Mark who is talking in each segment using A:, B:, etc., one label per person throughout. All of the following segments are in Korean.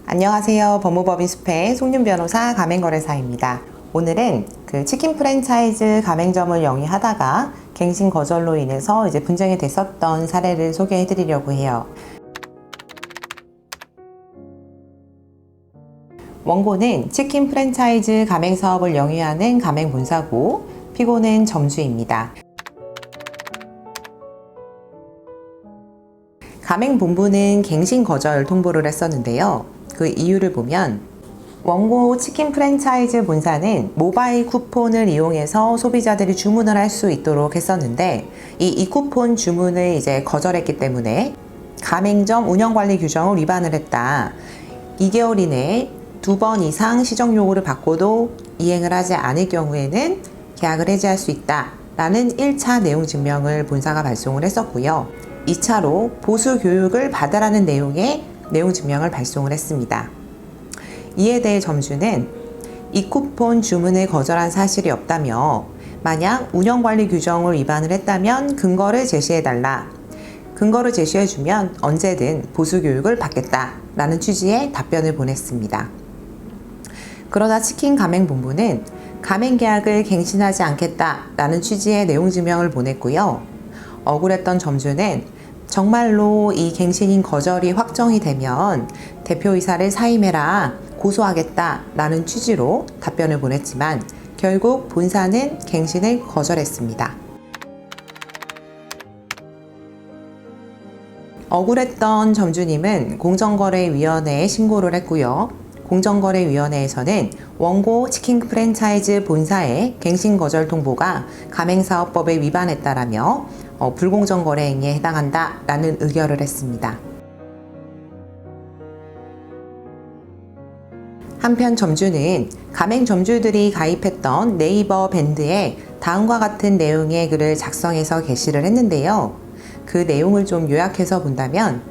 A: 안녕하세요. 법무법인 숲의 송윤 변호사 가맹거래사입니다. 오늘은 치킨 프랜차이즈 가맹점을 영위하다가 갱신 거절로 인해서 분쟁이 됐었던 사례를 소개해 드리려고 해요. 원고는 치킨 프랜차이즈 가맹사업을 영위하는 가맹본사고, 피고는 점주입니다. 가맹본부는 갱신 거절 통보를 했었는데요. 그 이유를 보면 원고 치킨 프랜차이즈 본사는 모바일 쿠폰을 이용해서 소비자들이 주문을 할 수 있도록 했었는데 이 쿠폰 주문을 거절했기 때문에 가맹점 운영관리 규정을 위반을 했다. 2개월 이내에 2번 이상 시정 요구를 받고도 이행을 하지 않을 경우에는 계약을 해지할 수 있다. 라는 1차 내용 증명을 본사가 발송을 했었고요. 2차로 보수 교육을 받으라는 내용의 내용 증명을 발송을 했습니다. 이에 대해 점주는 이 쿠폰 주문을 거절한 사실이 없다며 만약 운영관리 규정을 위반을 했다면 근거를 제시해달라. 근거를 제시해주면 언제든 보수 교육을 받겠다. 라는 취지의 답변을 보냈습니다. 그러나 치킨 가맹본부는 가맹계약을 갱신하지 않겠다. 라는 취지의 내용 증명을 보냈고요. 억울했던 점주는 정말로 이 갱신인 거절이 확정이 되면 대표이사를 사임해라, 고소하겠다 라는 취지로 답변을 보냈지만 결국 본사는 갱신을 거절했습니다. 억울했던 점주님은 공정거래위원회에 신고를 했고요. 공정거래위원회에서는 원고 치킨 프랜차이즈 본사의 갱신 거절 통보가 가맹사업법에 위반했다라며 불공정 거래 행위에 해당한다라는 의결을 했습니다. 한편 점주는 가맹점주들이 가입했던 네이버 밴드에 다음과 같은 내용의 글을 작성해서 게시를 했는데요. 그 내용을 좀 요약해서 본다면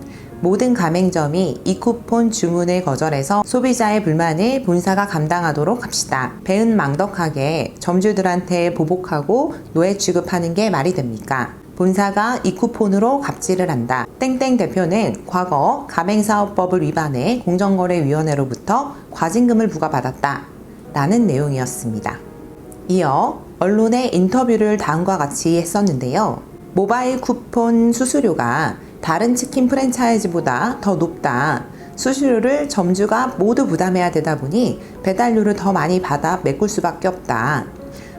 A: 모든 가맹점이 이 쿠폰 주문을 거절해서 소비자의 불만을 본사가 감당하도록 합시다. 배은망덕하게 점주들한테 보복하고 노예 취급하는 게 말이 됩니까? 본사가 이 쿠폰으로 갑질을 한다. 땡땡 대표는 과거 가맹사업법을 위반해 공정거래위원회로부터 과징금을 부과받았다. 라는 내용이었습니다. 이어 언론의 인터뷰를 다음과 같이 했었는데요. 모바일 쿠폰 수수료가 다른 치킨 프랜차이즈보다 더 높다. 수수료를 점주가 모두 부담해야 되다 보니 배달료를 더 많이 받아 메꿀 수밖에 없다.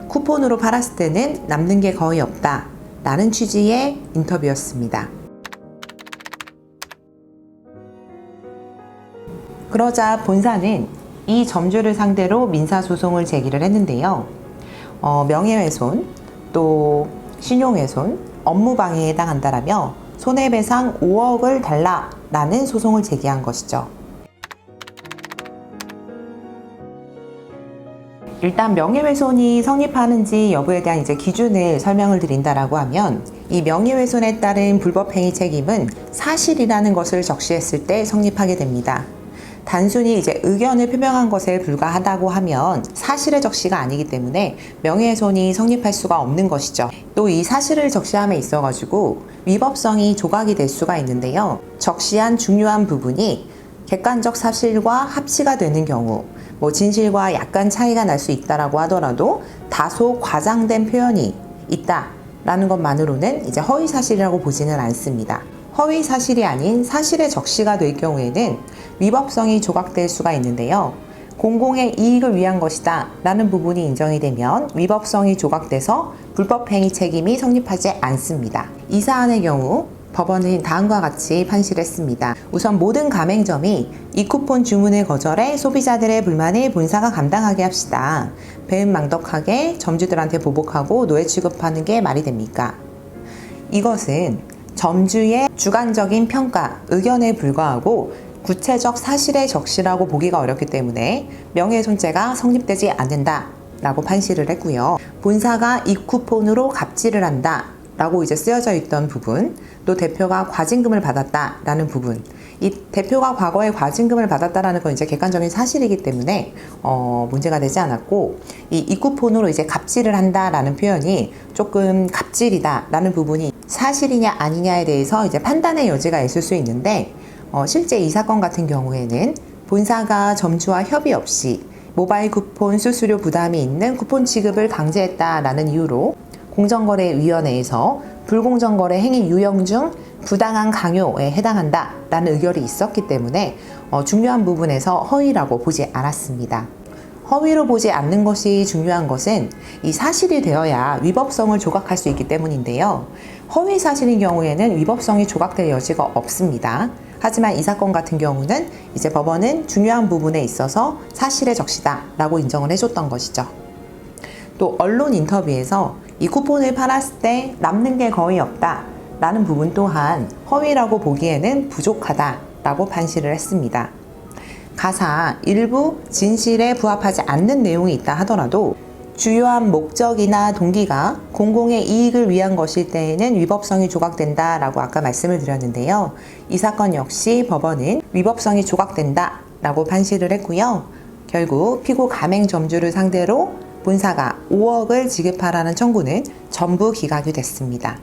A: 쿠폰으로 팔았을 때는 남는 게 거의 없다. 라는 취지의 인터뷰였습니다. 그러자 본사는 이 점주를 상대로 민사소송을 제기를 했는데요. 명예훼손, 또 신용훼손, 업무방해에 해당한다라며 손해배상 5억을 달라라는 소송을 제기한 것이죠. 일단 명예훼손이 성립하는지 여부에 대한 기준을 설명을 드린다라고 하면 이 명예훼손에 따른 불법행위 책임은 사실이라는 것을 적시했을 때 성립하게 됩니다. 단순히 의견을 표명한 것에 불과하다고 하면 사실의 적시가 아니기 때문에 명예훼손이 성립할 수가 없는 것이죠. 또 이 사실을 적시함에 있어가지고 위법성이 조각이 될 수가 있는데요. 적시한 중요한 부분이 객관적 사실과 합치가 되는 경우, 진실과 약간 차이가 날 수 있다라고 하더라도 다소 과장된 표현이 있다라는 것만으로는 허위 사실이라고 보지는 않습니다. 허위 사실이 아닌 사실의 적시가 될 경우에는 위법성이 조각될 수가 있는데요. 공공의 이익을 위한 것이다 라는 부분이 인정이 되면 위법성이 조각돼서 불법행위 책임이 성립하지 않습니다. 이 사안의 경우 법원은 다음과 같이 판시를 했습니다. 우선 모든 가맹점이 이 쿠폰 주문을 거절해 소비자들의 불만을 본사가 감당하게 합시다. 배은망덕하게 점주들한테 보복하고 노예 취급하는 게 말이 됩니까? 이것은 점주의 주관적인 평가, 의견에 불과하고 구체적 사실의 적시라고 보기가 어렵기 때문에 명예훼손죄가 성립되지 않는다 라고 판시를 했고요. 본사가 이 쿠폰으로 갑질을 한다 라고 쓰여져 있던 부분, 또 대표가 과징금을 받았다라는 부분, 이 대표가 과거에 과징금을 받았다라는 건 객관적인 사실이기 때문에 문제가 되지 않았고, 이 쿠폰으로 갑질을 한다라는 표현이 조금 갑질이다라는 부분이 사실이냐 아니냐에 대해서 판단의 여지가 있을 수 있는데 실제 이 사건 같은 경우에는 본사가 점주와 협의 없이 모바일 쿠폰 수수료 부담이 있는 쿠폰 지급을 강제했다라는 이유로 공정거래위원회에서 불공정거래 행위 유형 중 부당한 강요에 해당한다라는 의결이 있었기 때문에 중요한 부분에서 허위라고 보지 않았습니다. 허위로 보지 않는 것이 중요한 것은 이 사실이 되어야 위법성을 조각할 수 있기 때문인데요. 허위 사실인 경우에는 위법성이 조각될 여지가 없습니다. 하지만 이 사건 같은 경우는 이제 법원은 중요한 부분에 있어서 사실의 적시다라고 인정을 해줬던 것이죠. 또 언론 인터뷰에서 이 쿠폰을 팔았을 때 남는 게 거의 없다 라는 부분 또한 허위라고 보기에는 부족하다라고 판시를 했습니다. 가사 일부 진실에 부합하지 않는 내용이 있다 하더라도 주요한 목적이나 동기가 공공의 이익을 위한 것일 때에는 위법성이 조각된다라고 아까 말씀을 드렸는데요. 이 사건 역시 법원은 위법성이 조각된다라고 판시를 했고요. 결국 피고 가맹점주를 상대로 본사가 5억을 지급하라는 청구는 전부 기각이 됐습니다.